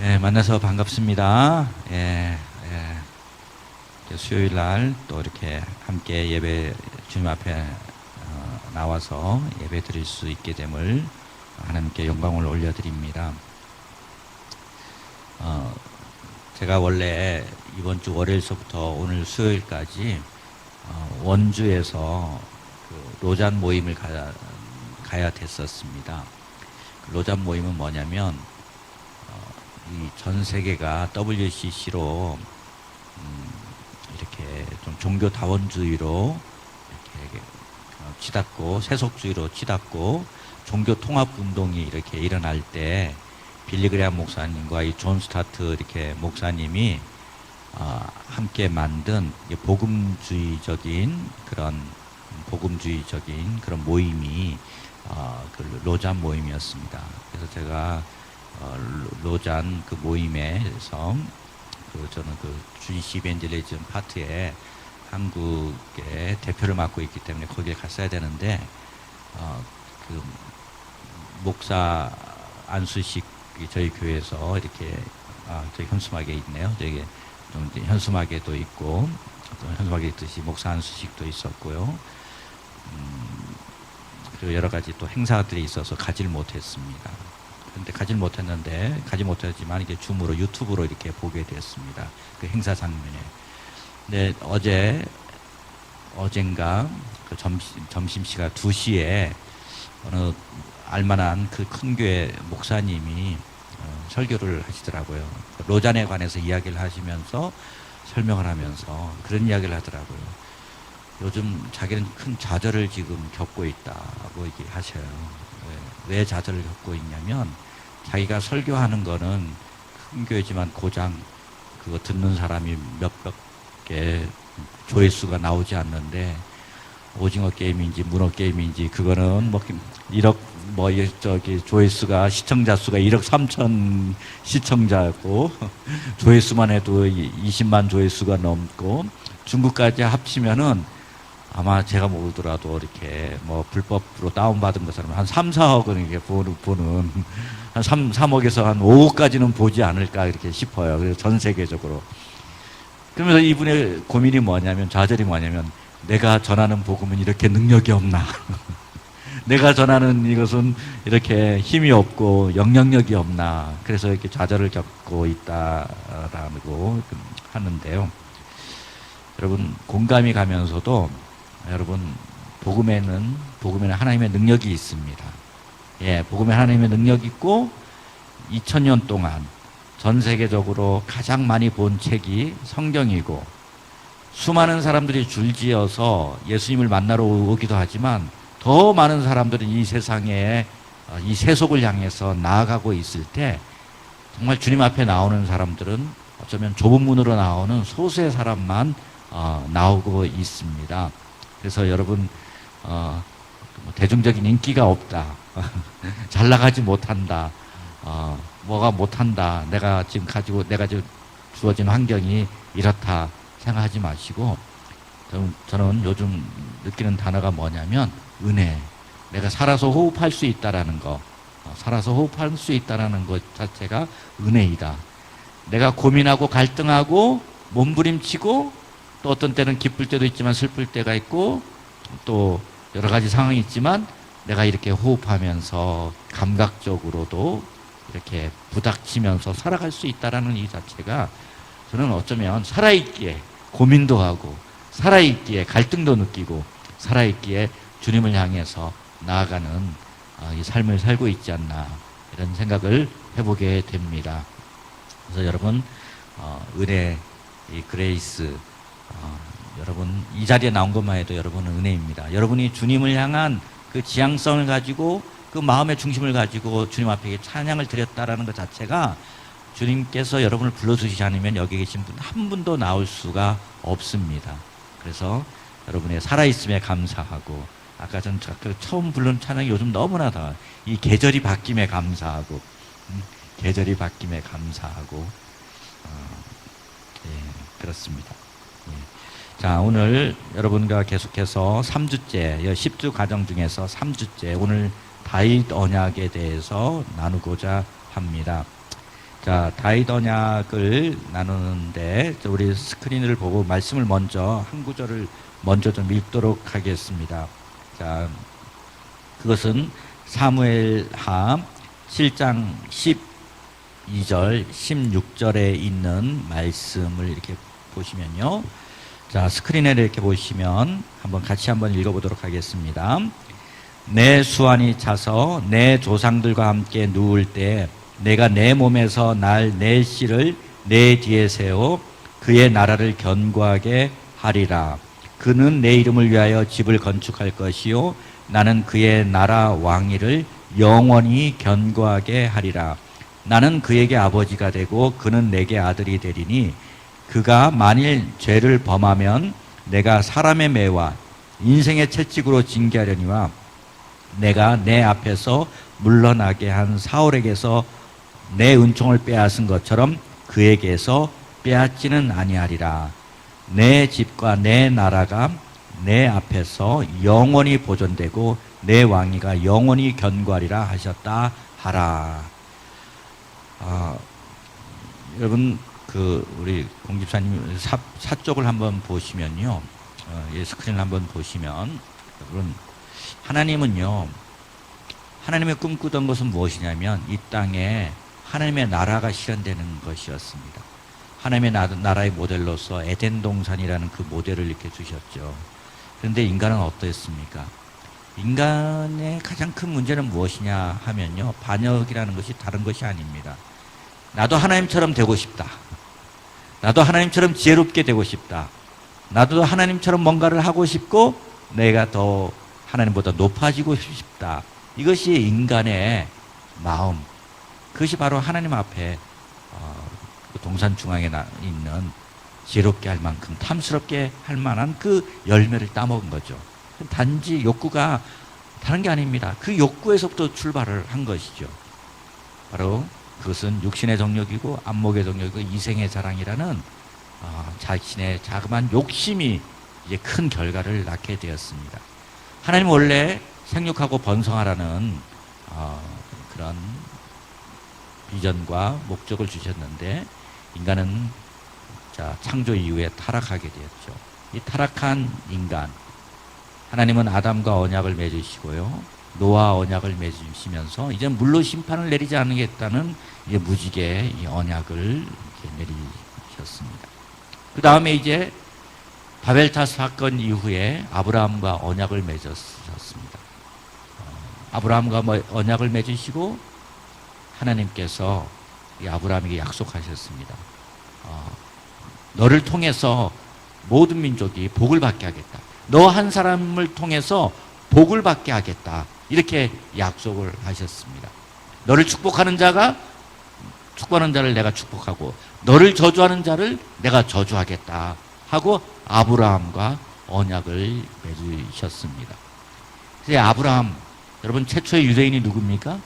예, 만나서 반갑습니다. 수요일 날 또 이렇게 함께 예배 주님 앞에 나와서 예배 드릴 수 있게 됨을 하나님께 영광을 올려드립니다. 제가 원래 이번 주 월요일서부터 오늘 수요일까지 원주에서 그 로잔 모임을 가야 됐었습니다. 그 로잔 모임은 뭐냐면 이 전 세계가 WCC로 이렇게 좀 종교 다원주의로 이렇게 치닫고 세속주의로 치닫고 종교 통합 운동이 이렇게 일어날 때 빌리그레암 목사님과 이 존 스타트 이렇게 목사님이 함께 만든 복음주의적인 그런 모임이 그 로잔 모임이었습니다. 그래서 제가 로잔 그 모임에서 저는 그 주이시 이벤젤리즘 파트에 한국의 대표를 맡고 있기 때문에 거기에 갔어야 되는데 그 목사 안수식 저희 교회에서 이렇게 저희 현수막에 있네요. 저기 좀 현수막에도 있고 또 현수막에 있듯이 목사 안수식도 있었고요. 그리고 여러 가지 또 행사들이 있어서 가지를 못했습니다. 근데 가지 못했지만 이게 줌으로 유튜브로 이렇게 보게 됐습니다. 그 행사 장면에. 근데 어젠가 그 점심시간 2시에 어느 알만한 그 큰 교회 목사님이 설교를 하시더라고요. 로잔에 관해서 이야기를 하시면서 설명을 하면서 그런 이야기를 하더라고요. 요즘 자기는 큰 좌절을 지금 겪고 있다고 얘기하셔요. 왜 좌절을 겪고 있냐면 자기가 설교하는 거는 큰 교회지만 고장 그거 듣는 사람이 몇백 개 조회수가 나오지 않는데 오징어 게임인지 문어 게임인지 그거는 조회수가 시청자 수가 1억 3천 시청자고 조회수만 해도 20만 조회수가 넘고 중국까지 합치면은 아마 제가 모르더라도 이렇게 불법으로 다운받은 것처럼 한 3, 4억은 이렇게 보는 한 3억에서 한 5억까지는 보지 않을까 이렇게 싶어요. 그래서 전 세계적으로. 그러면서 이분의 고민이 좌절이 뭐냐면 내가 전하는 복음은 이렇게 능력이 없나? 내가 전하는 이것은 이렇게 힘이 없고 영향력이 없나? 그래서 이렇게 좌절을 겪고 있다라고 하는데요. 여러분 공감이 가면서도 여러분 복음에는 하나님의 능력이 있습니다. 복음에 하나님의 능력이 있고 2000년 동안 전 세계적으로 가장 많이 본 책이 성경이고 수많은 사람들이 줄지어서 예수님을 만나러 오기도 하지만 더 많은 사람들은 이 세상에 이 세속을 향해서 나아가고 있을 때 정말 주님 앞에 나오는 사람들은 어쩌면 좁은 문으로 나오는 소수의 사람만 나오고 있습니다. 그래서 여러분 대중적인 인기가 없다. 잘 나가지 못한다. 뭐가 못한다. 내가 지금 주어진 환경이 이렇다 생각하지 마시고 저는 요즘 느끼는 단어가 뭐냐면 은혜. 내가 살아서 호흡할 수 있다라는 거. 살아서 호흡할 수 있다라는 것 자체가 은혜이다. 내가 고민하고 갈등하고 몸부림치고 또 어떤 때는 기쁠 때도 있지만 슬플 때가 있고 또 여러 가지 상황이 있지만 내가 이렇게 호흡하면서 감각적으로도 이렇게 부닥치면서 살아갈 수 있다라는 이 자체가 저는 어쩌면 살아있기에 고민도 하고 살아있기에 갈등도 느끼고 살아있기에 주님을 향해서 나아가는 이 삶을 살고 있지 않나 이런 생각을 해보게 됩니다. 그래서 여러분 은혜, 이 그레이스 여러분 이 자리에 나온 것만 해도 여러분은 은혜입니다. 여러분이 주님을 향한 그 지향성을 가지고 그 마음의 중심을 가지고 주님 앞에 찬양을 드렸다라는 것 자체가 주님께서 여러분을 불러주시지 않으면 여기 계신 분 한 분도 나올 수가 없습니다. 그래서 여러분의 살아있음에 감사하고 아까 전 처음 부른 찬양이 요즘 너무나 이 계절이 바뀜에 감사하고 계절이 바뀜에 감사하고 그렇습니다. 자, 오늘 여러분과 계속해서 3주째, 10주 과정 중에서 3주째, 오늘 다윗 언약에 대해서 나누고자 합니다. 자, 다윗 언약을 나누는데, 우리 스크린을 보고 말씀을 먼저, 한 구절을 먼저 좀 읽도록 하겠습니다. 자, 그것은 사무엘하 7장 12절, 16절에 있는 말씀을 이렇게 보시면요. 자, 스크린에 이렇게 보시면 같이 한번 읽어보도록 하겠습니다. 내 수완이 차서 내 조상들과 함께 누울 때 내가 내 몸에서 내 씨를 내 뒤에 세워 그의 나라를 견고하게 하리라. 그는 내 이름을 위하여 집을 건축할 것이요 나는 그의 나라 왕위를 영원히 견고하게 하리라. 나는 그에게 아버지가 되고 그는 내게 아들이 되리니 그가 만일 죄를 범하면 내가 사람의 매와 인생의 채찍으로 징계하려니와 내가 내 앞에서 물러나게 한 사울에게서 내 은총을 빼앗은 것처럼 그에게서 빼앗지는 아니하리라. 내 집과 내 나라가 내 앞에서 영원히 보존되고 내 왕위가 영원히 견고하리라 하셨다 하라. 여러분 우리 공집사님 사쪽을 한번 보시면요, 스크린을 한번 보시면, 여러분 하나님은요, 하나님의 꿈꾸던 것은 무엇이냐면 이 땅에 하나님의 나라가 실현되는 것이었습니다. 하나님의 나라의 모델로서 에덴 동산이라는 그 모델을 이렇게 주셨죠. 그런데 인간은 어떠했습니까? 인간의 가장 큰 문제는 무엇이냐 하면요, 반역이라는 것이 다른 것이 아닙니다. 나도 하나님처럼 되고 싶다. 나도 하나님처럼 지혜롭게 되고 싶다. 나도 하나님처럼 뭔가를 하고 싶고 내가 더 하나님보다 높아지고 싶다. 이것이 인간의 마음. 그것이 바로 하나님 앞에 동산 중앙에 있는 지혜롭게 할 만큼 탐스럽게 할 만한 그 열매를 따먹은 거죠. 단지 욕구가 다른 게 아닙니다. 그 욕구에서부터 출발을 한 것이죠. 바로 그것은 육신의 정욕이고 안목의 정욕이고 이생의 자랑이라는 자신의 자그마한 욕심이 이제 큰 결과를 낳게 되었습니다. 하나님 원래 생육하고 번성하라는 그런 비전과 목적을 주셨는데 인간은 창조 이후에 타락하게 되었죠. 이 타락한 인간, 하나님은 아담과 언약을 맺으시고요, 노아와 언약을 맺으시면서 이제 물로 심판을 내리지 않겠다는 이제 무지개 이 언약을 이렇게 내리셨습니다. 그 다음에 이제 바벨탑 사건 이후에 아브라함과 언약을 맺으셨습니다. 아브라함과 언약을 맺으시고 하나님께서 이 아브라함에게 약속하셨습니다. 너를 통해서 모든 민족이 복을 받게 하겠다. 너 한 사람을 통해서 복을 받게 하겠다. 이렇게 약속을 하셨습니다. 너를 축복하는 자가 축복하는 자를 내가 축복하고 너를 저주하는 자를 내가 저주하겠다 하고 아브라함과 언약을 맺으셨습니다. 그래서 아브라함, 여러분 최초의 유대인이 누굽니까?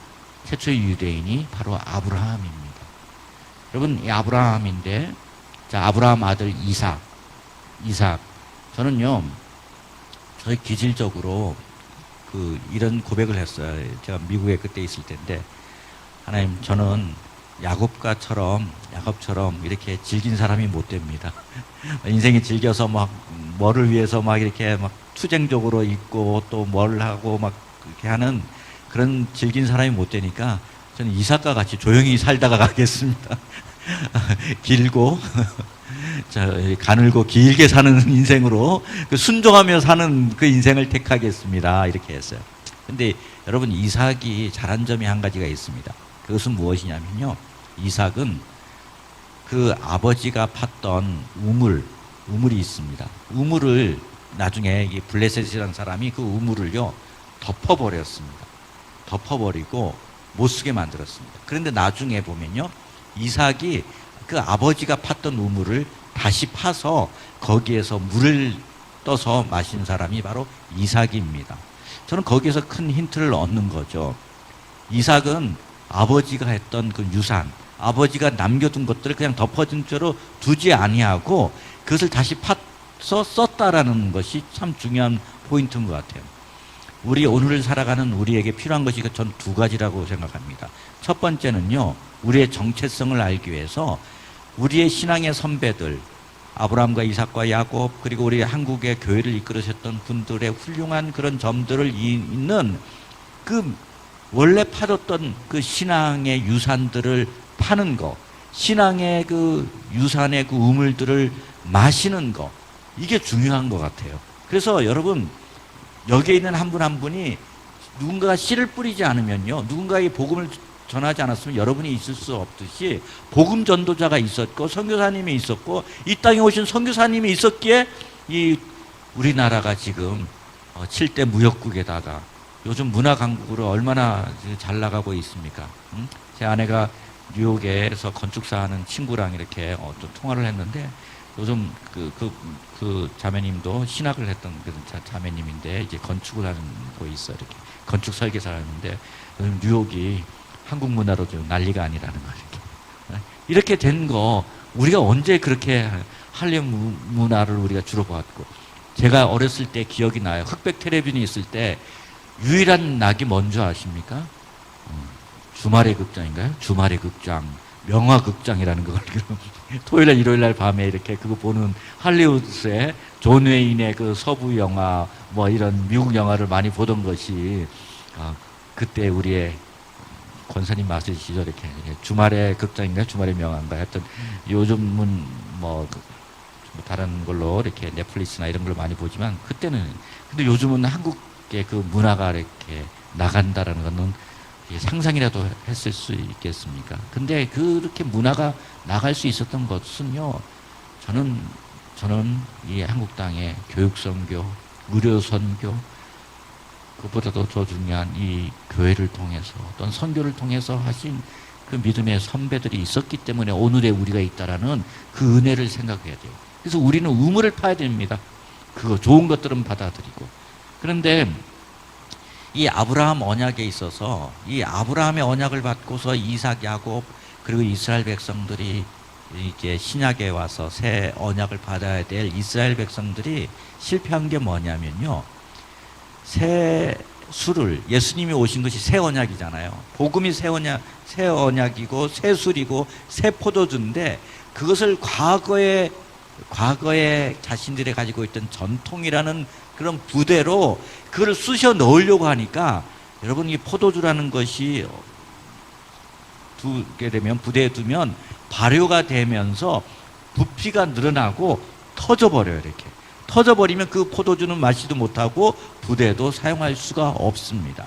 최초의 유대인이 바로 아브라함입니다. 여러분 이 아브라함인데, 자, 아브라함 아들 이삭. 저는요, 저희 기질적으로 이런 고백을 했어요. 제가 미국에 그때 있을 때인데, 하나님, 저는 야곱처럼 이렇게 질긴 사람이 못 됩니다. 인생이 질겨서 뭐를 위해서 이렇게 투쟁적으로 있고 또 뭘 하고 그렇게 하는 그런 질긴 사람이 못 되니까 저는 이삭과 같이 조용히 살다가 가겠습니다. 길고 가늘고 길게 사는 인생으로 순종하며 사는 그 인생을 택하겠습니다. 이렇게 했어요. 근데 여러분 이삭이 잘한 점이 한 가지가 있습니다. 그것은 무엇이냐면요, 이삭은 그 아버지가 팠던 우물이 있습니다. 우물을 나중에 이 블레셋이라는 사람이 그 우물을요 덮어버렸습니다. 덮어버리고 못 쓰게 만들었습니다. 그런데 나중에 보면요, 이삭이 그 아버지가 팠던 우물을 다시 파서 거기에서 물을 떠서 마신 사람이 바로 이삭입니다. 저는 거기에서 큰 힌트를 얻는 거죠. 이삭은 아버지가 했던 그 유산, 아버지가 남겨둔 것들을 그냥 덮어진 채로 두지 아니하고 그것을 다시 썼다라는 것이 참 중요한 포인트인 것 같아요. 우리 오늘을 살아가는 우리에게 필요한 것이 전 두 가지라고 생각합니다. 첫 번째는요, 우리의 정체성을 알기 위해서 우리의 신앙의 선배들, 아브라함과 이삭과 야곱, 그리고 우리 한국의 교회를 이끌으셨던 분들의 훌륭한 그런 점들을 있는 그 원래 파뒀던 그 신앙의 유산들을 파는 거, 신앙의 그 유산의 그 우물들을 마시는 거, 이게 중요한 것 같아요. 그래서 여러분, 여기에 있는 한 분 한 분이 누군가가 씨를 뿌리지 않으면요, 누군가의 복음을 전하지 않았으면 여러분이 있을 수 없듯이 복음 전도자가 있었고 선교사님이 있었고 이 땅에 오신 선교사님이 있었기에 이 우리나라가 지금 7대 무역국에다가 요즘 문화 강국으로 얼마나 잘 나가고 있습니까? 제 아내가 뉴욕에서 건축사 하는 친구랑 이렇게 좀 통화를 했는데 요즘 그 자매님도 신학을 했던 그 자매님인데 이제 건축을 하고 있어. 이렇게 건축 설계사를 하는데 요즘 뉴욕이 한국 문화로 좀 난리가 아니라는 거 이렇게 된 거 우리가 언제 그렇게 할렘 문화를 우리가 주로 봤고, 제가 어렸을 때 기억이 나요. 흑백 텔레비전이 있을 때 유일한 낙이 뭔지 아십니까? 주말의 극장인가요? 주말의 극장, 명화극장이라는 걸 토요일날 일요일날 밤에 이렇게 그거 보는 할리우드의 존 웨인의 그 서부 영화 뭐 이런 미국 영화를 많이 보던 것이 그때 우리의 권사님 마시시죠. 이렇게 주말의 극장인가 주말의 명화인가 하여튼 요즘은 뭐 다른 걸로 이렇게 넷플릭스나 이런 걸 많이 보지만 그때는, 근데 요즘은 한국의 그 문화가 이렇게 나간다라는 거는 상상이라도 했을 수 있겠습니까? 근데 그렇게 문화가 나갈 수 있었던 것은요, 저는 이 한국 땅의 교육선교, 의료선교, 그것보다도 더 중요한 이 교회를 통해서 어떤 선교를 통해서 하신 그 믿음의 선배들이 있었기 때문에 오늘의 우리가 있다라는 그 은혜를 생각해야 돼요. 그래서 우리는 우물을 파야 됩니다. 그거 좋은 것들은 받아들이고. 그런데 이 아브라함 언약에 있어서 이 아브라함의 언약을 받고서 이삭, 야곱 그리고 이스라엘 백성들이 이제 신약에 와서 새 언약을 받아야 될 이스라엘 백성들이 실패한 게 뭐냐면요, 새 술을, 예수님이 오신 것이 새 언약이잖아요. 복음이 새 언약이고 새 술이고 새 포도주인데 그것을 과거에 자신들이 가지고 있던 전통이라는 그런 부대로 그걸 쑤셔 넣으려고 하니까, 여러분 이 포도주라는 것이 두게 되면 부대에 두면 발효가 되면서 부피가 늘어나고 터져버려요. 이렇게 터져버리면 그 포도주는 마시도 못하고 부대도 사용할 수가 없습니다.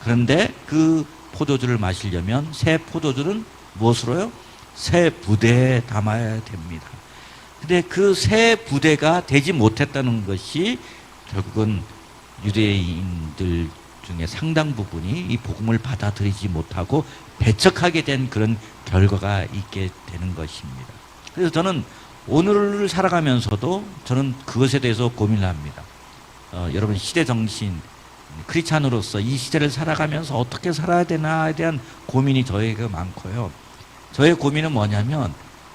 그런데 그 포도주를 마시려면 새 포도주는 무엇으로요? 새 부대에 담아야 됩니다. 근데 그 새 부대가 되지 못했다는 것이 결국은 유대인들 중에 상당 부분이 이 복음을 받아들이지 못하고 배척하게 된 그런 결과가 있게 되는 것입니다. 그래서 저는 오늘을 살아가면서도 저는 그것에 대해서 고민을 합니다. 여러분 시대 정신, 크리스찬으로서 이 시대를 살아가면서 어떻게 살아야 되나에 대한 고민이 저에게 많고요. 저의 고민은 뭐냐면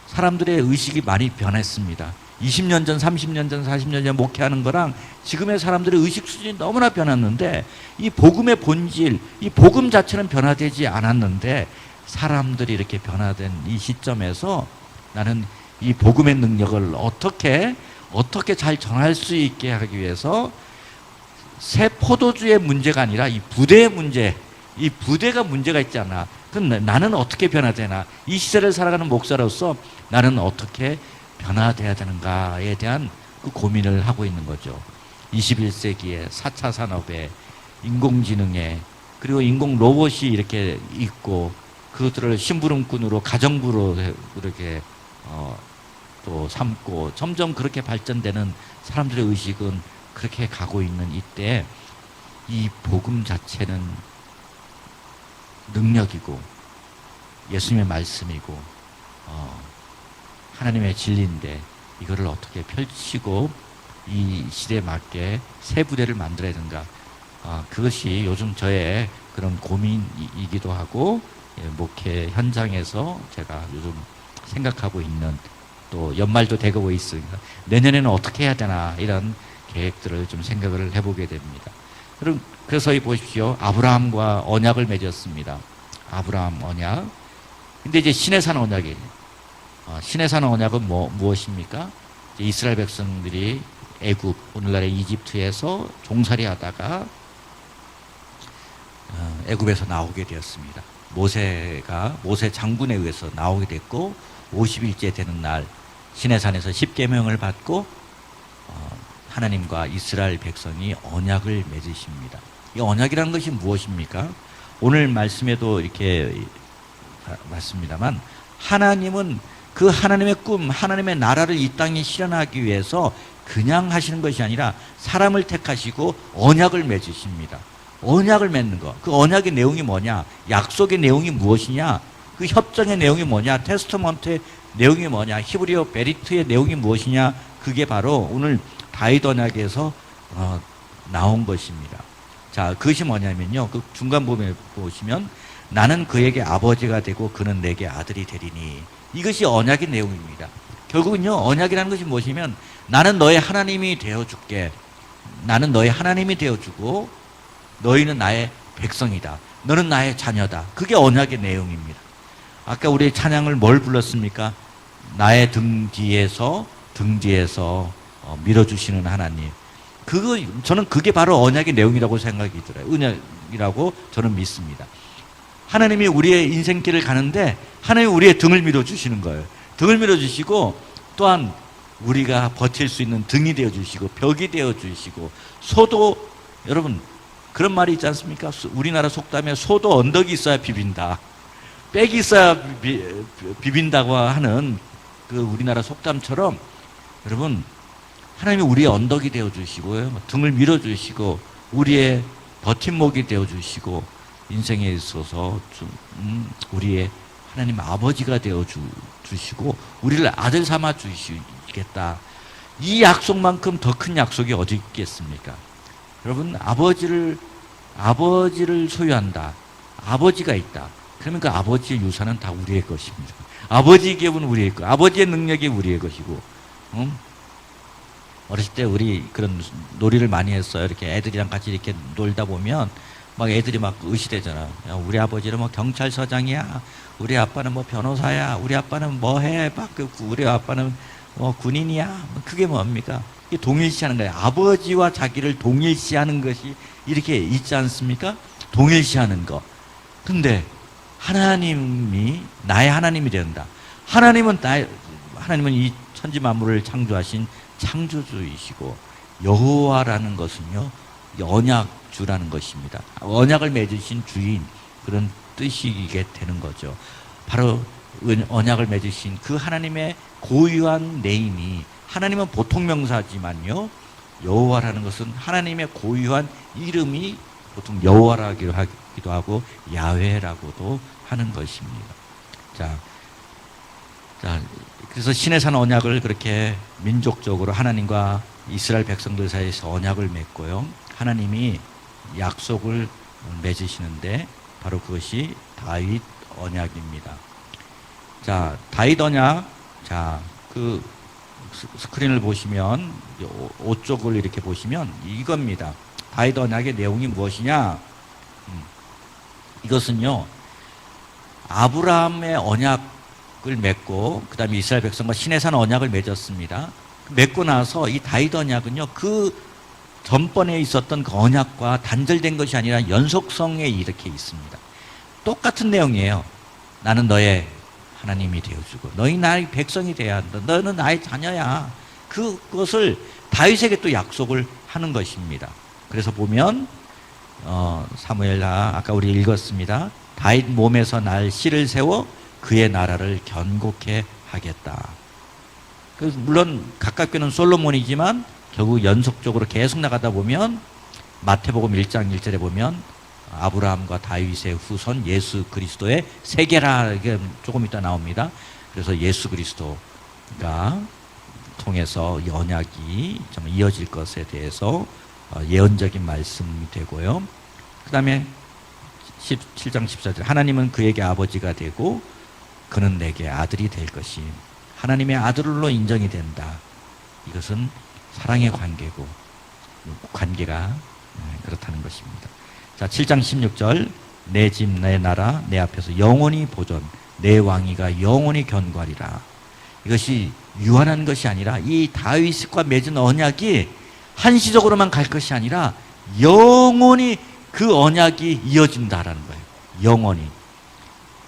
사람들의 의식이 많이 변했습니다. 20년 전, 30년 전, 40년 전 목회하는 거랑 지금의 사람들의 의식 수준이 너무나 변했는데 이 복음의 본질, 이 복음 자체는 변화되지 않았는데 사람들이 이렇게 변화된 이 시점에서 나는 이 복음의 능력을 어떻게 잘 전할 수 있게 하기 위해서 새 포도주의 문제가 아니라 이 부대의 문제, 이 부대가 문제가 있지 않나. 그럼 나는 어떻게 변화되나? 이 시대를 살아가는 목사로서 나는 어떻게 변화돼야 되는가에 대한 그 고민을 하고 있는 거죠. 21세기에 4차 산업에 인공지능에 그리고 인공 로봇이 이렇게 있고 그것들을 심부름꾼으로 가정부로 이렇게 또 삼고 점점 그렇게 발전되는 사람들의 의식은 그렇게 가고 있는 이때 이 복음 자체는 능력이고 예수님의 말씀이고 하나님의 진리인데 이거를 어떻게 펼치고 이 시대에 맞게 새 부대를 만들어야 되는가, 그것이 요즘 저의 그런 고민이기도 하고 목회 현장에서 제가 요즘 생각하고 있는 또 연말도 되고 있으니까 내년에는 어떻게 해야 되나 이런 계획들을 좀 생각을 해보게 됩니다. 그래서 이 보십시오. 아브라함과 언약을 맺었습니다. 아브라함 언약. 근데 이제 시내산 언약이 시내산 언약은 무엇입니까? 이스라엘 백성들이 애굽, 오늘날의 이집트에서 종살이 하다가 애굽에서 나오게 되었습니다. 모세 장군에 의해서 나오게 됐고 50일째 되는 날 시내산에서 십계명을 받고 하나님과 이스라엘 백성이 언약을 맺으십니다. 이 언약이라는 것이 무엇입니까? 오늘 말씀에도 이렇게 맞습니다만 하나님은 그 하나님의 꿈, 하나님의 나라를 이 땅에 실현하기 위해서 그냥 하시는 것이 아니라 사람을 택하시고 언약을 맺으십니다. 언약을 맺는 거. 그 언약의 내용이 뭐냐? 약속의 내용이 무엇이냐? 그 협정의 내용이 뭐냐? 테스터먼트의 내용이 뭐냐? 히브리어 베리트의 내용이 무엇이냐? 그게 바로 오늘 다윗 언약에서 나온 것입니다. 자, 그것이 뭐냐면요. 그 중간 부분에 보시면 나는 그에게 아버지가 되고 그는 내게 아들이 되리니. 이것이 언약의 내용입니다. 결국은요, 언약이라는 것이 무엇이면 나는 너의 하나님이 되어줄게. 나는 너의 하나님이 되어주고 너희는 나의 백성이다. 너는 나의 자녀다. 그게 언약의 내용입니다. 아까 우리 찬양을 뭘 불렀습니까? 나의 등 뒤에서 밀어주시는 하나님. 저는 그게 바로 언약의 내용이라고 생각이 들어요. 언약이라고 저는 믿습니다. 하나님이 우리의 인생길을 가는데 하나님이 우리의 등을 밀어주시는 거예요. 등을 밀어주시고 또한 우리가 버틸 수 있는 등이 되어주시고 벽이 되어주시고 소도, 여러분 그런 말이 있지 않습니까? 우리나라 속담에 소도 언덕이 있어야 비빈다. 빽이 있어야 비빈다고 하는 그 우리나라 속담처럼 여러분 하나님이 우리의 언덕이 되어주시고요. 등을 밀어주시고 우리의 버팀목이 되어주시고 인생에 있어서 우리의 하나님 아버지가 되어주시고 우리를 아들 삼아 주시겠다. 이 약속만큼 더 큰 약속이 어디 있겠습니까? 여러분 아버지를 소유한다. 아버지가 있다. 그러면 그 아버지의 유산은 다 우리의 것입니다. 아버지의 기업은 우리의 것, 아버지의 능력이 우리의 것이고 어렸을 때 우리 그런 놀이를 많이 했어요. 이렇게 애들이랑 같이 이렇게 놀다 보면 막 애들이 막 의시되잖아. 야, 우리 아버지는 뭐 경찰서장이야. 우리 아빠는 뭐 변호사야. 우리 아빠는 뭐 해. 막 우리 아빠는 뭐 군인이야. 그게 뭡니까? 이게 동일시하는 거예요. 아버지와 자기를 동일시하는 것이 이렇게 있지 않습니까? 동일시하는 거. 근데 하나님이 나의 하나님이 된다. 하나님은 이 천지 만물을 창조하신 창조주이시고 여호와라는 것은요 언약주라는 것입니다. 언약을 맺으신 주인, 그런 뜻이게 되는 거죠. 바로 언약을 맺으신 그 하나님의 고유한 네임이, 하나님은 보통 명사지만요 여호와라는 것은 하나님의 고유한 이름이 보통 여호와라기도 하고 야훼라고도 하는 것입니다. 자, 그래서 시내산 언약을 그렇게 민족적으로 하나님과 이스라엘 백성들 사이에서 언약을 맺고요. 하나님이 약속을 맺으시는데 바로 그것이 다윗 언약입니다. 자, 다윗 언약. 자, 그 스크린을 보시면 5쪽을 이렇게 보시면 이겁니다. 다윗 언약의 내용이 무엇이냐? 이것은요. 아브라함의 언약을 맺고 그다음에 이스라엘 백성과 시내산 언약을 맺었습니다. 맺고 나서 이 다윗 언약은요. 그 전번에 있었던 그 언약과 단절된 것이 아니라 연속성에 이렇게 있습니다. 똑같은 내용이에요. 나는 너의 하나님이 되어주고 너희 나의 백성이 되어야 한다. 너는 나의 자녀야. 그것을 다윗에게 또 약속을 하는 것입니다. 그래서 보면 사무엘하 아까 우리 읽었습니다. 다윗 몸에서 날 씨를 세워 그의 나라를 견고케 하겠다. 물론 가깝게는 솔로몬이지만 결국 연속적으로 계속 나가다 보면 마태복음 1장 1절에 보면 아브라함과 다윗의 후손 예수 그리스도의 세계라 이게 조금 이따 나옵니다. 그래서 예수 그리스도가 통해서 언약이 좀 이어질 것에 대해서 예언적인 말씀이 되고요. 그 다음에 17장 14절 하나님은 그에게 아버지가 되고 그는 내게 아들이 될 것이. 하나님의 아들로 인정이 된다. 이것은 사랑의 관계가 그렇다는 것입니다. 자, 7장 16절 내 집 내 나라 내 앞에서 영원히 보존 내 왕위가 영원히 견고하리라. 이것이 유한한 것이 아니라 이 다윗과 맺은 언약이 한시적으로만 갈 것이 아니라 영원히 그 언약이 이어진다라는 거예요. 영원히.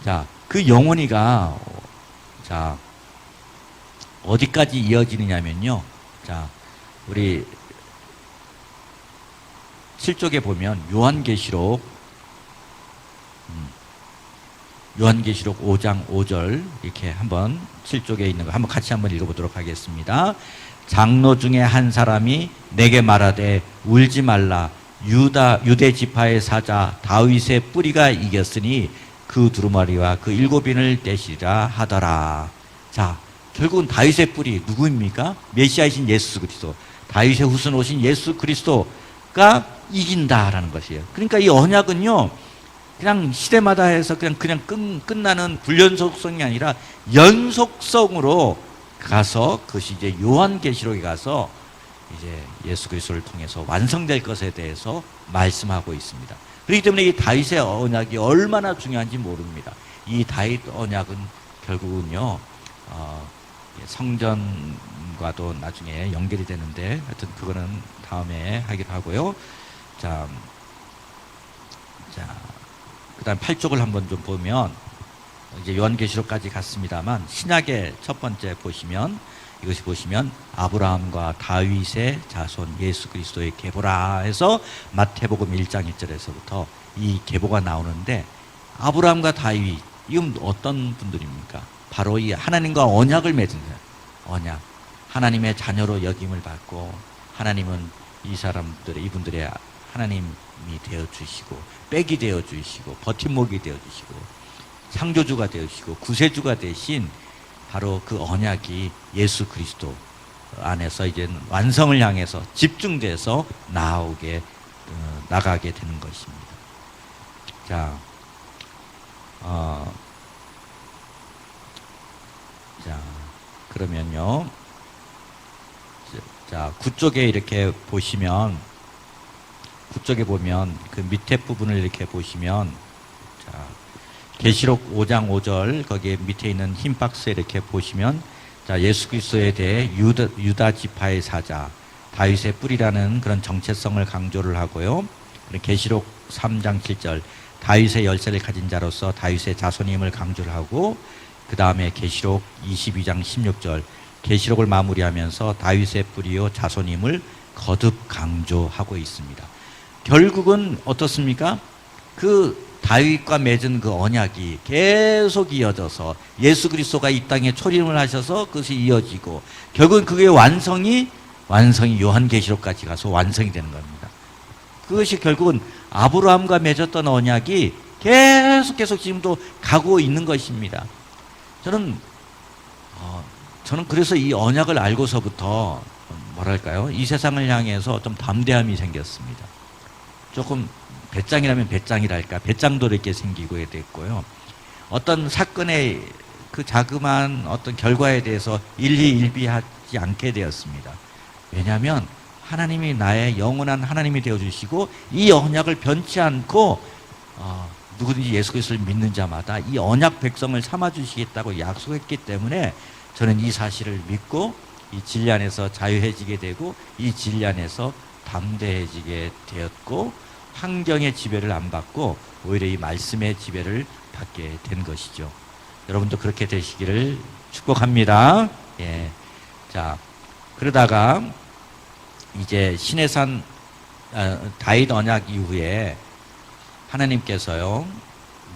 자, 그 영원히가 자 어디까지 이어지느냐면요. 자, 우리 7쪽에 보면 요한계시록 5장 5절 이렇게 한번 7쪽에 있는 거 한번 같이 한번 읽어보도록 하겠습니다. 장로 중에 한 사람이 내게 말하되 울지 말라 유대 지파의 사자 다윗의 뿌리가 이겼으니 그 두루마리와 그 7인을 떼시리라 하더라. 자, 결국은 다윗의 뿌리 누구입니까? 메시아이신 예수 그리스도, 다윗의 후손 오신 예수 그리스도가 이긴다라는 것이에요. 그러니까 이 언약은요, 그냥 시대마다 해서 그냥 끝나는 불연속성이 아니라 연속성으로 가서 그것이 이제 요한계시록에 가서 이제 예수 그리스도를 통해서 완성될 것에 대해서 말씀하고 있습니다. 그렇기 때문에 이 다윗의 언약이 얼마나 중요한지 모릅니다. 이 다윗 언약은 결국은요, 성전과도 나중에 연결이 되는데 하여튼 그거는 다음에 하기로 하고요. 자, 그 다음 8쪽을 한번 좀 보면 이제 요한계시록까지 갔습니다만 신약의 첫 번째 보시면 이것이 보시면 아브라함과 다윗의 자손 예수 그리스도의 계보라 해서 마태복음 1장 1절에서부터 이 계보가 나오는데 아브라함과 다윗 이건 어떤 분들입니까? 바로 이 하나님과 언약을 맺은 거예요. 언약. 하나님의 자녀로 여김을 받고 하나님은 이분들의 하나님이 되어주시고 백이 되어주시고 버팀목이 되어주시고 창조주가 되어주시고 구세주가 되신 바로 그 언약이 예수 그리스도 안에서 이제 완성을 향해서 집중돼서 나가게 되는 것입니다. 자, 그러면요. 자, 9쪽에 이렇게 보시면, 9쪽에 보면 그 밑에 부분을 이렇게 보시면, 자, 계시록 5장 5절 거기에 밑에 있는 흰 박스에 이렇게 보시면, 자, 예수 그리스도에 대해 유다 지파의 사자, 다윗의 뿌리라는 그런 정체성을 강조를 하고요. 계시록 3장 7절 다윗의 열쇠를 가진 자로서 다윗의 자손임을 강조를 하고, 그 다음에 계시록 22장 16절 계시록을 마무리하면서 다윗의 뿌리요 자손임을 거듭 강조하고 있습니다. 결국은 어떻습니까? 그 다윗과 맺은 그 언약이 계속 이어져서 예수 그리스도가 이 땅에 초림을 하셔서 그것이 이어지고 결국은 그게 완성이 요한계시록까지 가서 완성이 되는 겁니다. 그것이 결국은 아브라함과 맺었던 언약이 계속 지금도 가고 있는 것입니다. 저는 그래서 이 언약을 알고서부터 뭐랄까요? 이 세상을 향해서 좀 담대함이 생겼습니다. 조금 배짱이라면 배짱이랄까? 배짱도 이렇게 생기고 됐고요. 어떤 사건의 그 자그마한 어떤 결과에 대해서 일희일비하지 않게 되었습니다. 왜냐하면 하나님이 나의 영원한 하나님이 되어주시고 이 언약을 변치 않고 누구든지 예수 그리스도를 믿는 자마다 이 언약 백성을 삼아주시겠다고 약속했기 때문에 저는 이 사실을 믿고 이 진리 안에서 자유해지게 되고 이 진리 안에서 담대해지게 되었고 환경의 지배를 안 받고 오히려 이 말씀의 지배를 받게 된 것이죠. 여러분도 그렇게 되시기를 축복합니다. 예. 자, 그러다가 이제 시내산 다윗 언약 이후에 하나님께서요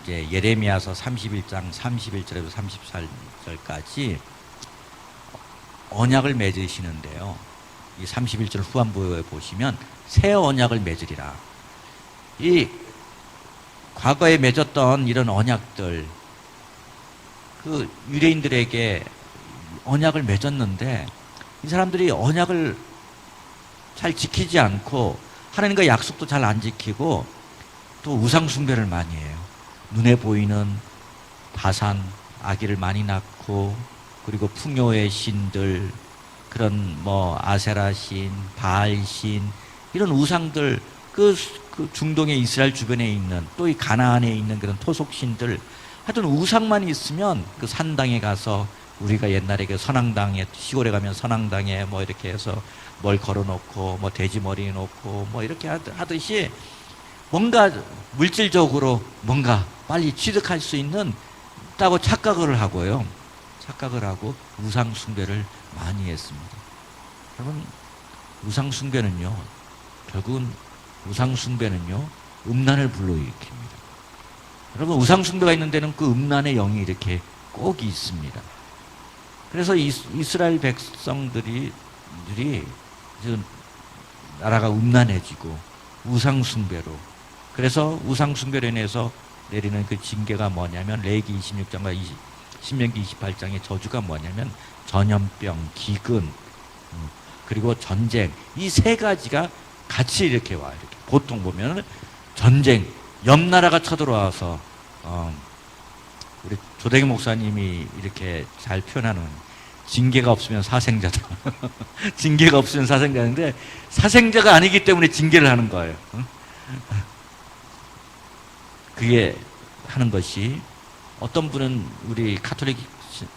이제 예레미야서 31장 31절에서 34절까지 언약을 맺으시는데요. 이 31절 후반부에 보시면 새 언약을 맺으리라. 이 과거에 맺었던 이런 언약들 그 유대인들에게 언약을 맺었는데 이 사람들이 언약을 잘 지키지 않고 하나님과 약속도 잘 안 지키고 또 우상 숭배를 많이 해요. 눈에 보이는 바산 아기를 많이 낳고 그리고 풍요의 신들, 그런 뭐 아세라 신, 바알 신, 이런 우상들, 그 중동의 이스라엘 주변에 있는, 또 이 가나안에 있는 그런 토속신들, 하여튼 우상만 있으면 그 산당에 가서, 우리가 옛날에 그 선앙당에, 시골에 가면 선앙당에 뭐 이렇게 해서 뭘 걸어놓고 뭐 돼지 머리 놓고 뭐 이렇게 하듯이 뭔가 물질적으로 뭔가 빨리 취득할 수 있는 다고 착각을 하고요. 착각을 하고 우상 숭배를 많이 했습니다. 여러분, 우상 숭배는요, 결국은 우상 숭배는요, 음란을 불러일으킵니다. 여러분, 우상 숭배가 있는 데는 그 음란의 영이 이렇게 꼭 있습니다. 그래서 이스라엘 백성들이 나라가 음란해지고 우상 숭배로, 그래서 우상 숭배로 인해서 내리는 그 징계가 뭐냐면, 레위기 26장과 신명기 28장의 저주가 뭐냐면 전염병, 기근, 그리고 전쟁, 이 세 가지가 같이 이렇게 와요. 이렇게 보통 보면 전쟁, 옆 나라가 쳐들어와서 우리 조대기 목사님이 이렇게 잘 표현하는, 징계가 없으면 사생자다. 징계가 없으면 사생자인데 사생자가 아니기 때문에 징계를 하는 거예요. 그게 하는 것이, 어떤 분은 우리 카톨릭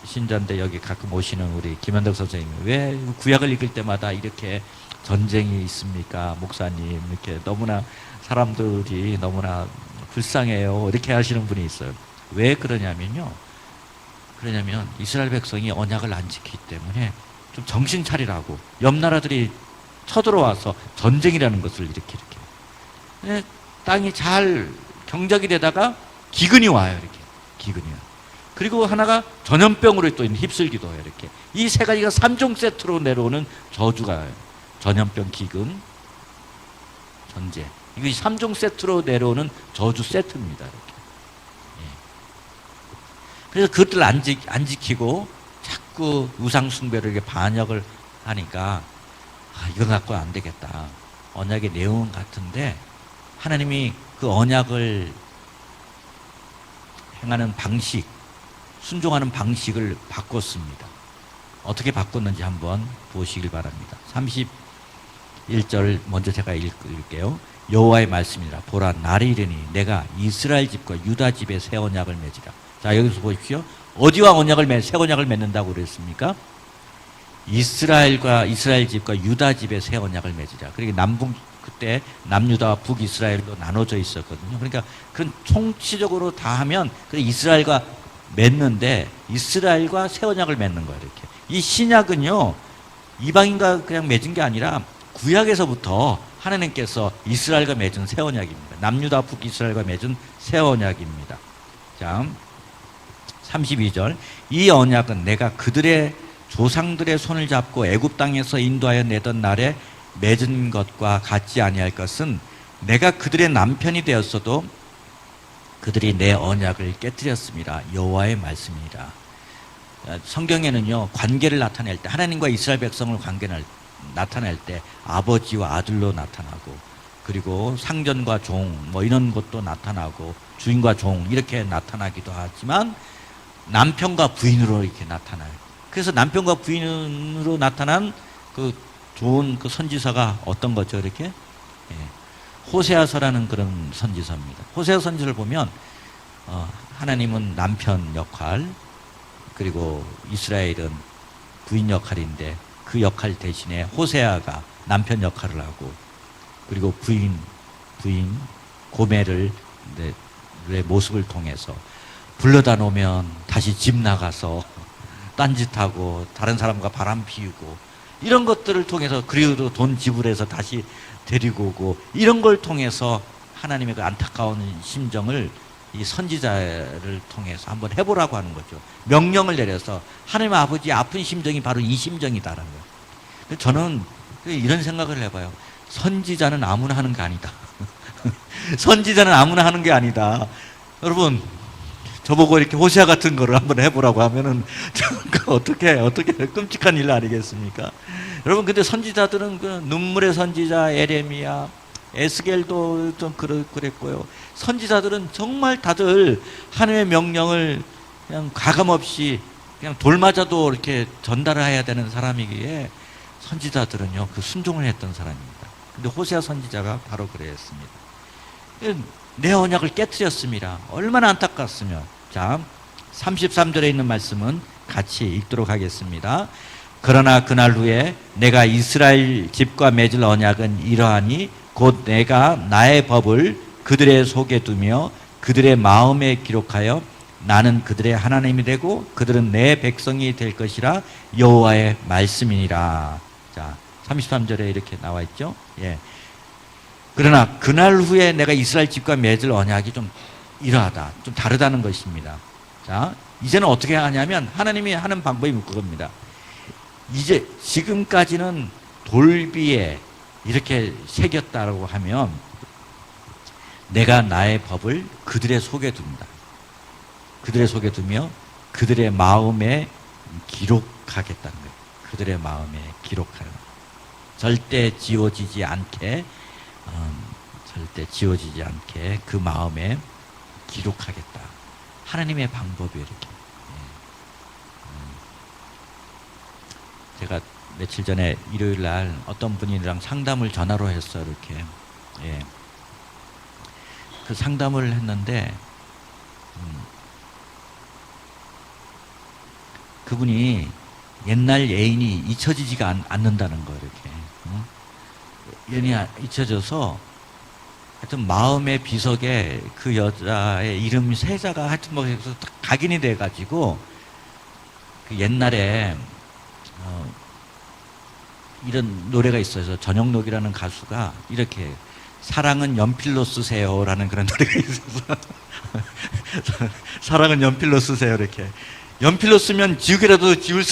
신자인데 여기 가끔 오시는 우리 김현덕 선생님이, 왜 구약을 읽을 때마다 이렇게 전쟁이 있습니까, 목사님? 이렇게 너무나 사람들이 너무나 불쌍해요, 이렇게 하시는 분이 있어요. 왜 그러냐면 이스라엘 백성이 언약을 안 지키기 때문에 좀 정신 차리라고, 옆 나라들이 쳐들어와서 전쟁이라는 것을 이렇게 땅이 잘 경작이 되다가 기근이 와요. 이렇게 기근이 와요. 그리고 하나가 전염병으로 또 휩쓸기도 해요. 이렇게 이 세 가지가 3종 세트로 내려오는 저주가, 전염병, 기근, 전쟁, 이게 3종 세트로 내려오는 저주 세트입니다. 이렇게. 그래서 그것들을 안 지키고 자꾸 우상 숭배를 이렇게 반역을 하니까, 이거 갖고는 안 되겠다. 언약의 내용은 같은데 하나님이 그 언약을 행하는 방식, 순종하는 방식을 바꿨습니다. 어떻게 바꿨는지 한번 보시길 바랍니다. 31절 먼저 제가 읽을게요. 여호와의 말씀이라. 보라, 날이 이르니 내가 이스라엘 집과 유다 집에 새 언약을 맺으라. 자, 여기서 보십시오. 어디와 새 언약을 맺는다고 그랬습니까? 이스라엘 집과 유다 집에 새 언약을 맺으라. 그러니까 그때 남유다와 북이스라엘로 나눠져 있었거든요. 그러니까 그런 총체적으로 다 하면 이스라엘과 맺는데, 이스라엘과 새 언약을 맺는 거예요. 이렇게. 이 신약은요, 이방인과 그냥 맺은 게 아니라 구약에서부터 하나님께서 이스라엘과 맺은 새 언약입니다. 남유다 북이스라엘과 맺은 새 언약입니다. 자, 32절. 이 언약은 내가 그들의 조상들의 손을 잡고 애굽 땅에서 인도하여 내던 날에 맺은 것과 같지 아니할 것은, 내가 그들의 남편이 되었어도 그들이 내 언약을 깨뜨렸습니다. 여호와의 말씀이라. 성경에는요, 관계를 나타낼 때, 하나님과 이스라엘 백성을 관계를 나타낼 때 아버지와 아들로 나타나고, 그리고 상전과 종 뭐 이런 것도 나타나고, 주인과 종 이렇게 나타나기도 하지만 남편과 부인으로 이렇게 나타나요. 그래서 남편과 부인으로 나타난 그 좋은 그 선지서가 어떤 거죠? 이렇게 호세아서라는 그런 선지서입니다. 호세아 선지를 보면 하나님은 남편 역할, 그리고 이스라엘은 부인 역할인데, 그 역할 대신에 호세아가 남편 역할을 하고, 그리고 부인 고멜의 모습을 통해서 불러다 놓으면 다시 집 나가서 딴짓하고 다른 사람과 바람 피우고, 이런 것들을 통해서, 그리고 돈 지불해서 다시 데리고 오고, 이런 걸 통해서 하나님의 그 안타까운 심정을 이 선지자를 통해서 한번 해보라고 하는 거죠. 명령을 내려서 하나님 아버지의 아픈 심정이 바로 이 심정이다라는 거예요. 저는 이런 생각을 해봐요. 선지자는 아무나 하는 게 아니다. 선지자는 아무나 하는 게 아니다. 여러분, 저보고 이렇게 호세아 같은 거를 한번 해보라고 하면은 어떻게 끔찍한 일 아니겠습니까? 여러분, 근데 선지자들은 그 눈물의 선지자 에레미야, 에스겔도 좀 그랬고요. 선지자들은 정말 다들 하나님의 명령을 그냥 가감없이 그냥 돌 맞아도 이렇게 전달을 해야 되는 사람이기에 선지자들은요, 그 순종을 했던 사람입니다. 근데 호세아 선지자가 바로 그랬습니다. 내 언약을 깨뜨렸습니다. 얼마나 안타깝으면. 자, 33절에 있는 말씀은 같이 읽도록 하겠습니다. 그러나 그날 후에 내가 이스라엘 집과 맺을 언약은 이러하니 곧 내가 나의 법을 그들의 속에 두며 그들의 마음에 기록하여 나는 그들의 하나님이 되고 그들은 내 백성이 될 것이라 여호와의 말씀이니라. 자, 33절에 이렇게 나와 있죠. 예. 그러나 그날 후에 내가 이스라엘 집과 맺을 언약이 좀 이러하다, 좀 다르다는 것입니다. 자, 이제는 어떻게 하냐면 하나님이 하는 방법이 그겁니다. 이제 지금까지는 돌비에 이렇게 새겼다고 하면 내가 나의 법을 그들의 속에 둔다. 그들의 속에 두며 그들의 마음에 기록하겠다는 거예요. 그들의 마음에 기록하는 거예요. 절대 지워지지 않게 그 마음에 기록하겠다. 하나님의 방법이 이렇게. 제가 며칠 전에 일요일 날 어떤 분이랑 상담을 전화로 했어요. 이렇게. 예. 그 상담을 했는데 그분이 옛날 애인이 잊혀지지가 않는다는 거예요. 이렇게. 애인이 잊혀져서 하여튼 마음의 비석에 그 여자의 이름 세자가 하여튼 뭐 각인이 돼가지고 그 옛날에 이런 노래가 있어서 전영록이라는 가수가 이렇게 사랑은 연필로 쓰세요라는 그런 노래가 있어서 사랑은 연필로 쓰세요 이렇게 연필로 쓰면 지우개라도 지울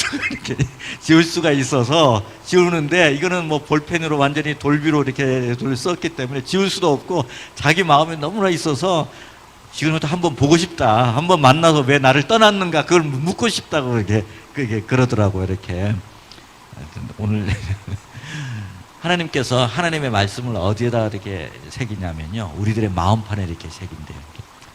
수가 있어서 지우는데 이거는 뭐 볼펜으로 완전히 돌비로 이렇게 썼기 때문에 지울 수도 없고 자기 마음에 너무나 있어서 지금부터 한번 보고 싶다, 한번 만나서 왜 나를 떠났는가 그걸 묻고 싶다고 이렇게 그러더라고요. 이렇게 오늘 하나님께서 하나님의 말씀을 어디에다 이렇게 새기냐면요, 우리들의 마음판에 이렇게 새긴대요.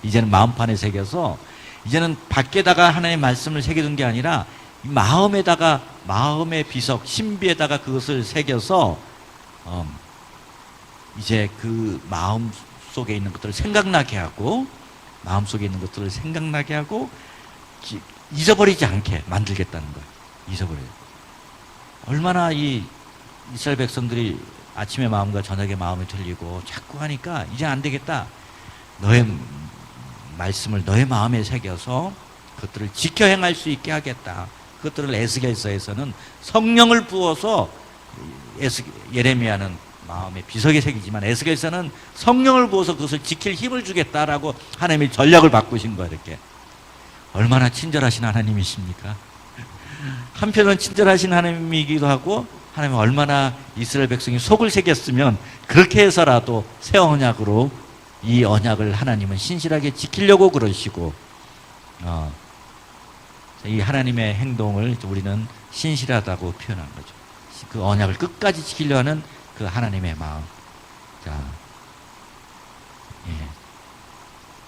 이제는 마음판에 새겨서 이제는 밖에다가 하나님의 말씀을 새겨둔 게 아니라 마음에다가, 마음의 비석 신비에다가 그것을 새겨서 이제 그 마음 속에 있는 것들을 생각나게 하고, 마음 속에 있는 것들을 생각나게 하고 잊어버리지 않게 만들겠다는 거예요. 잊어버려요. 얼마나 이 이스라엘 백성들이 아침의 마음과 저녁의 마음이 틀리고 자꾸 하니까 이제 안 되겠다. 너의 말씀을 너의 마음에 새겨서 그것들을 지켜 행할 수 있게 하겠다. 그것들을 에스겔서에서는 성령을 부어서, 예레미야는 마음에 비석에 새기지만 에스겔서는 성령을 부어서 그것을 지킬 힘을 주겠다라고 하나님이 전략을 바꾸신 거예요. 이렇게. 얼마나 친절하신 하나님이십니까? 한편은 친절하신 하나님이기도 하고, 하나님은 얼마나 이스라엘 백성이 속을 새겼으면 그렇게 해서라도 새 언약으로 이 언약을 하나님은 신실하게 지키려고 그러시고, 이 하나님의 행동을 우리는 신실하다고 표현한 거죠. 그 언약을 끝까지 지키려 하는 그 하나님의 마음. 자, 예.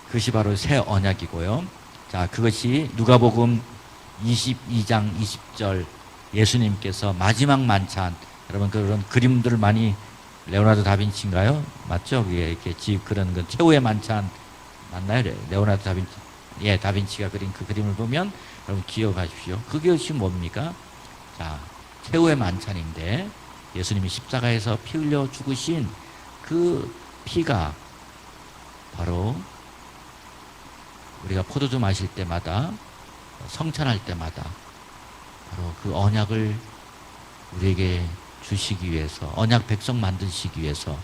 그것이 바로 새 언약이고요. 자, 그것이 누가복음 22장 20절 예수님께서 마지막 만찬, 여러분 그런 그림들 많이, 레오나르도 다빈치인가요? 맞죠? 이렇게 그런 그 최후의 만찬 맞나요? 레오나르도 다빈치. 예, 다빈치가 그린 그 그림을 보면 여러분 기억하십시오. 그것이 뭡니까? 자, 최후의 만찬인데 예수님이 십자가에서 피 흘려 죽으신 그 피가 바로 우리가 포도주 마실 때마다, 성찬할 때마다 바로 그 언약을 우리에게 주시기 위해서, 언약 백성 만드시기 위해서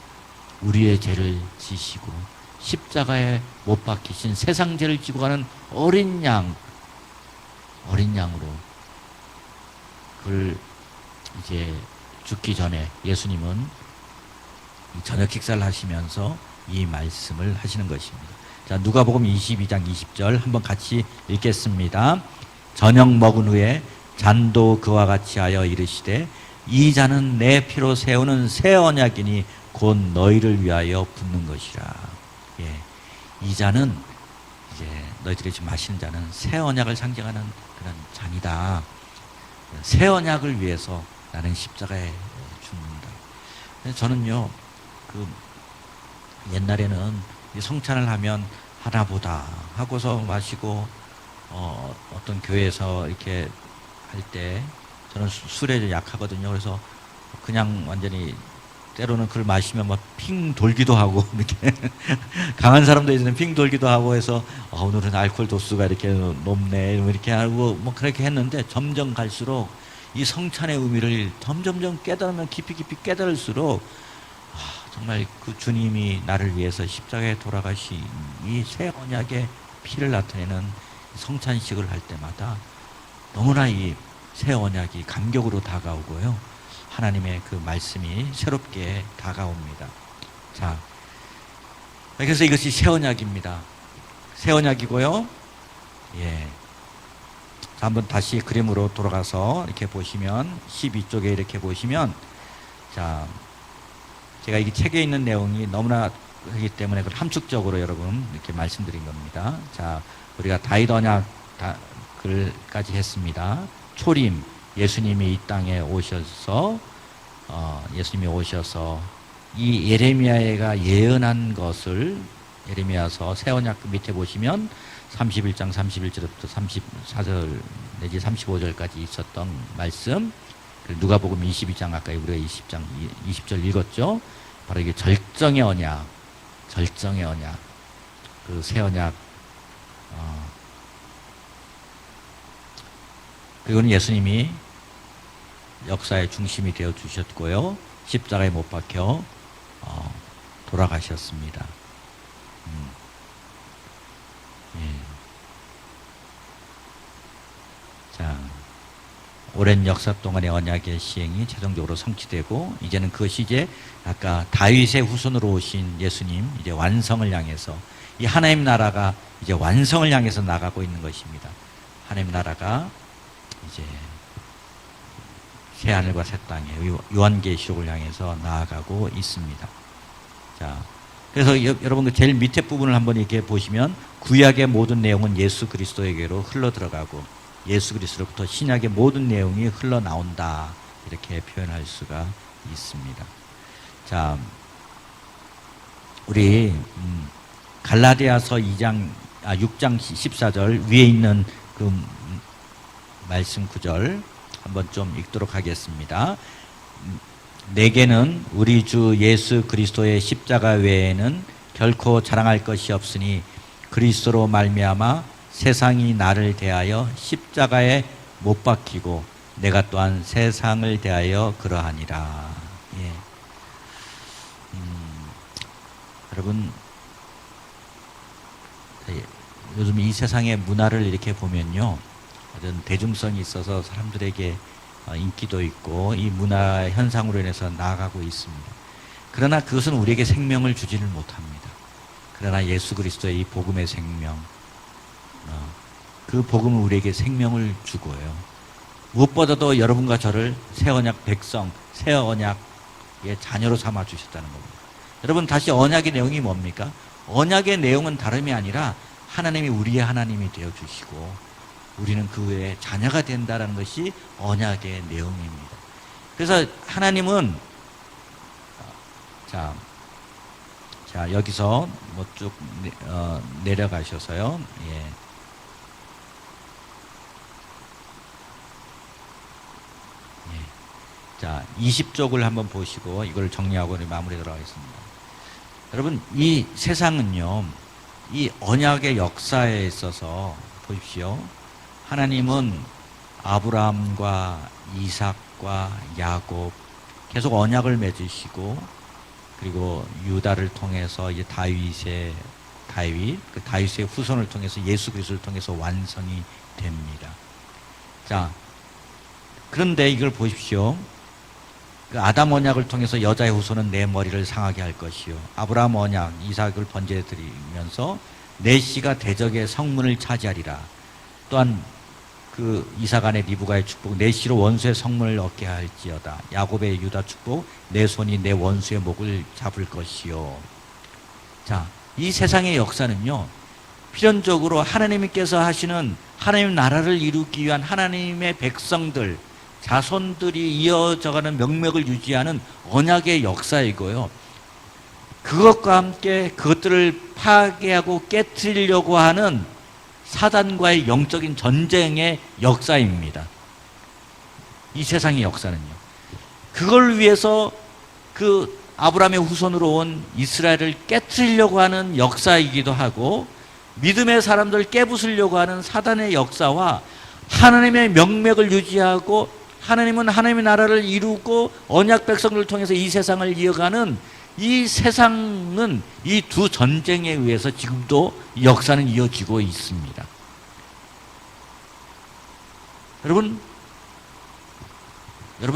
우리의 죄를 지시고 십자가에 못 박히신 세상 죄를 지고 가는 어린 양으로 그걸 이제 죽기 전에 예수님은 저녁 식사를 하시면서 이 말씀을 하시는 것입니다. 자, 누가복음 22장 20절 한번 같이 읽겠습니다. 저녁 먹은 후에 잔도 그와 같이 하여 이르시되 이 잔은 내 피로 세우는 새 언약이니 곧 너희를 위하여 붓는 것이라. 예, 이 잔은 이제 너희들이 지금 마시는 잔은 새 언약을 상징하는 그런 잔이다. 새 언약을 위해서 나는 십자가에 죽는다. 그래서 저는요, 그 옛날에는 이 성찬을 하면 하나보다 하고서 마시고 어떤 교회에서 이렇게 할 때 저는 술에 약하거든요. 그래서 그냥 완전히 때로는 그걸 마시면 막 핑 돌기도 하고 이렇게 강한 사람들은 핑 돌기도 하고 해서 오늘은 알코올 도수가 이렇게 높네 이렇게 하고 뭐 그렇게 했는데 점점 갈수록 이 성찬의 의미를 점점점 깨달으면 깊이 깨달을수록 정말 그 주님이 나를 위해서 십자가에 돌아가신 이 새 언약의 피를 나타내는 성찬식을 할 때마다 너무나 이 새 언약이 감격으로 다가오고요. 하나님의 그 말씀이 새롭게 다가옵니다. 자, 그래서 이것이 새 언약입니다. 새 언약이고요. 예. 자, 한번 다시 그림으로 돌아가서 이렇게 보시면 12쪽에 이렇게 보시면 자, 제가 이 책에 있는 내용이 너무나 하기 때문에 그걸 함축적으로 여러분 이렇게 말씀드린 겁니다. 자, 우리가 다윗 언약 글까지 했습니다. 초림, 예수님이 이 땅에 오셔서 예수님이 오셔서 이 예레미야가 예언한 것을 예레미야서 새 언약 밑에 보시면 31장 31절부터 34절 내지 35절까지 있었던 말씀, 누가복음 22장 아까 우리가 20절 읽었죠. 바로 이게 절정의 언약, 그 새 언약. 그리고는 예수님이 역사의 중심이 되어 주셨고요. 십자가에 못 박혀 돌아가셨습니다. 예. 자, 오랜 역사 동안의 언약의 시행이 최종적으로 성취되고 이제는 그것이 이제 아까 다윗의 후손으로 오신 예수님 이제 완성을 향해서 이 하나님 나라가 이제 완성을 향해서 나가고 있는 것입니다. 하나님 나라가 이제 새 하늘과 새 땅에 요한계시록을 향해서 나아가고 있습니다. 자, 그래서 여러분 그 제일 밑에 부분을 한번 이렇게 보시면 구약의 모든 내용은 예수 그리스도에게로 흘러 들어가고 예수 그리스도로부터 신약의 모든 내용이 흘러나온다. 이렇게 표현할 수가 있습니다. 자, 우리 갈라디아서 6장 14절 위에 있는 그 말씀 구절 한번 좀 읽도록 하겠습니다. 내게는 우리 주 예수 그리스도의 십자가 외에는 결코 자랑할 것이 없으니 그리스도로 말미암아 세상이 나를 대하여 십자가에 못 박히고 내가 또한 세상을 대하여 그러하니라. 예. 여러분 요즘 이 세상의 문화를 이렇게 보면요, 어떤 대중성이 있어서 사람들에게 인기도 있고 이 문화 현상으로 인해서 나아가고 있습니다. 그러나 그것은 우리에게 생명을 주지를 못합니다. 그러나 예수 그리스도의 이 복음의 생명, 그 복음은 우리에게 생명을 주고요. 무엇보다도 여러분과 저를 새 언약 백성, 새 언약의 자녀로 삼아 주셨다는 겁니다. 여러분 다시 언약의 내용이 뭡니까? 언약의 내용은 다름이 아니라 하나님이 우리의 하나님이 되어 주시고 우리는 그의 자녀가 된다는 것이 언약의 내용입니다. 그래서 하나님은 자 여기서 뭐 쭉 내려가셔서요. 예. 자, 20쪽을 한번 보시고 이걸 정리하고 마무리 들어가겠습니다. 여러분, 이 세상은요, 이 언약의 역사에 있어서 보십시오. 하나님은 아브라함과 이삭과 야곱 계속 언약을 맺으시고, 그리고 유다를 통해서 이제 다윗의 후손을 통해서 예수 그리스도를 통해서 완성이 됩니다. 자, 그런데 이걸 보십시오. 그 아담 언약을 통해서 여자의 후손은 내 머리를 상하게 할 것이요. 아브라함 언약, 이삭을 번제드리면서 내 씨가 대적의 성문을 차지하리라. 또한 그 이삭 안에 리브가의 축복, 내 씨로 원수의 성문을 얻게 할지어다. 야곱의 유다 축복, 내 손이 내 원수의 목을 잡을 것이요. 자, 이 세상의 역사는요, 필연적으로 하나님께서 하시는 하나님 나라를 이루기 위한 하나님의 백성들, 자손들이 이어져가는 명맥을 유지하는 언약의 역사이고요. 그것과 함께 그것들을 파괴하고 깨트리려고 하는 사단과의 영적인 전쟁의 역사입니다. 이 세상의 역사는요. 그걸 위해서 그 아브라함의 후손으로 온 이스라엘을 깨트리려고 하는 역사이기도 하고, 믿음의 사람들을 깨부수려고 하는 사단의 역사와 하나님의 명맥을 유지하고 하나님은 하나님의 나라를 이루고 언약 백성들을 통해서 이 세상을 이어가는 이 세상은 이 두 전쟁에 의해서 지금도 역사는 이어지고 있습니다. 여러분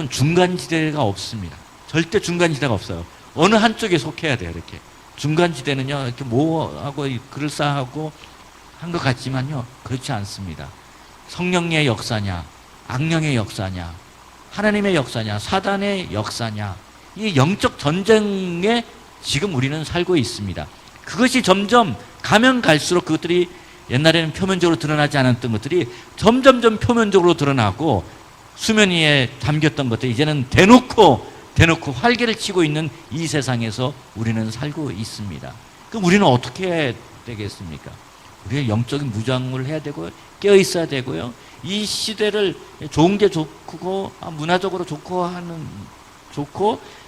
중간지대가 없습니다. 절대 중간지대가 없어요. 어느 한쪽에 속해야 돼요. 이렇게 중간지대는요, 이렇게 모호하고 그럴싸하고 한 것 같지만요, 그렇지 않습니다. 성령의 역사냐, 악령의 역사냐, 하나님의 역사냐, 사단의 역사냐, 이 영적 전쟁에 지금 우리는 살고 있습니다. 그것이 점점 가면 갈수록 그것들이 옛날에는 표면적으로 드러나지 않았던 것들이 점점점 표면적으로 드러나고, 수면 위에 잠겼던 것들이 이제는 대놓고 활개를 치고 있는 이 세상에서 우리는 살고 있습니다. 그럼 우리는 어떻게 해야 되겠습니까? 우리가 영적인 무장을 해야 되고요, 깨어 있어야 되고요. 이 시대를 좋은 게 좋고 문화적으로 좋고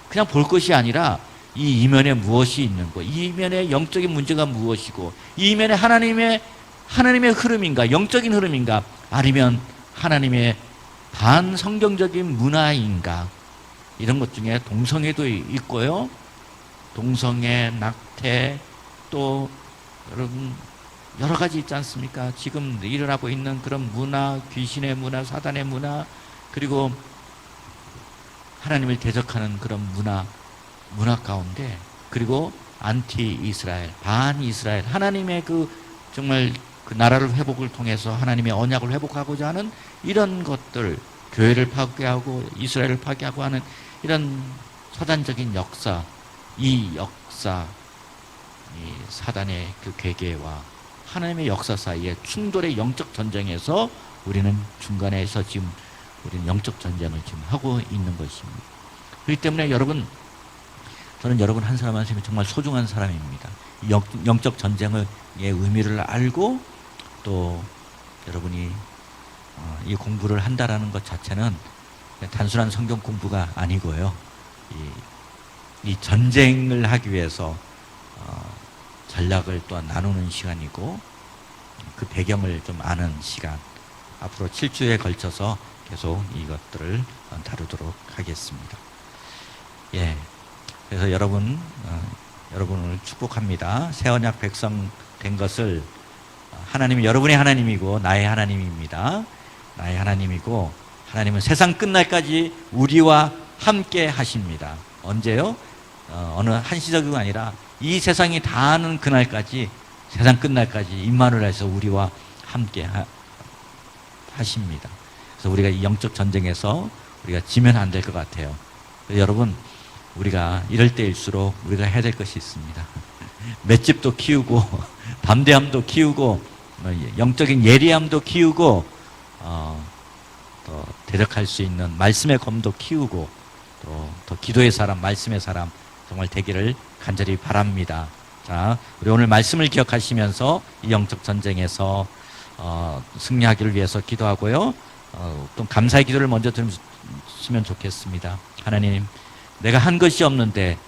그냥 볼 것이 아니라 이 이면에 무엇이 있는 거, 이 이면에 영적인 문제가 무엇이고, 이 이면에 하나님의 흐름인가, 영적인 흐름인가, 아니면 하나님의 반성경적인 문화인가, 이런 것 중에 동성애도 있고요. 동성애, 낙태, 또 여러분 여러 가지 있지 않습니까? 지금 일어나고 있는 그런 문화, 귀신의 문화, 사단의 문화, 그리고 하나님을 대적하는 그런 문화 가운데, 그리고 안티 이스라엘, 반 이스라엘, 하나님의 정말 그 나라를 회복을 통해서 하나님의 언약을 회복하고자 하는 이런 것들, 교회를 파괴하고 이스라엘을 파괴하고 하는 이런 사단적인 역사, 이 사단의 그 괴계와 하나님의 역사 사이의 충돌의 영적 전쟁에서 우리는 중간에서 지금 우리는 영적 전쟁을 지금 하고 있는 것입니다. 그렇기 때문에 여러분, 저는 여러분 한 사람 한 사람이 정말 소중한 사람입니다. 영적 전쟁의 의미를 알고, 또 여러분이 이 공부를 한다라는 것 자체는 단순한 성경 공부가 아니고요, 이 전쟁을 하기 위해서 전략을 또 나누는 시간이고, 그 배경을 좀 아는 시간, 앞으로 7주에 걸쳐서 계속 이것들을 다루도록 하겠습니다. 예, 그래서 여러분을 축복합니다. 새 언약 백성 된 것을 하나님이 여러분의 하나님이고 나의 하나님입니다. 나의 하나님이고, 하나님은 세상 끝날까지 우리와 함께 하십니다. 언제요? 어느 한시적이 아니라 이 세상이 다하는 그날까지, 세상 끝날까지 임마누엘에서 우리와 함께 하십니다. 그래서 우리가 이 영적 전쟁에서 우리가 지면 안 될 것 같아요. 여러분, 우리가 이럴 때일수록 우리가 해야 될 것이 있습니다. 맷집도 키우고 담대함도 키우고 영적인 예리함도 키우고, 또 대적할 수 있는 말씀의 검도 키우고, 또 더 기도의 사람, 말씀의 사람 정말 되기를 간절히 바랍니다. 자, 우리 오늘 말씀을 기억하시면서 이 영적 전쟁에서 승리하기를 위해서 기도하고요. 또 감사의 기도를 먼저 드리시면 좋겠습니다. 하나님, 내가 한 것이 없는데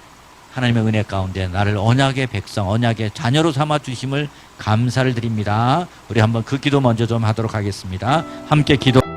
하나님의 은혜 가운데 나를 언약의 백성, 언약의 자녀로 삼아 주심을 감사를 드립니다. 우리 한번 그 기도 먼저 좀 하도록 하겠습니다. 함께 기도.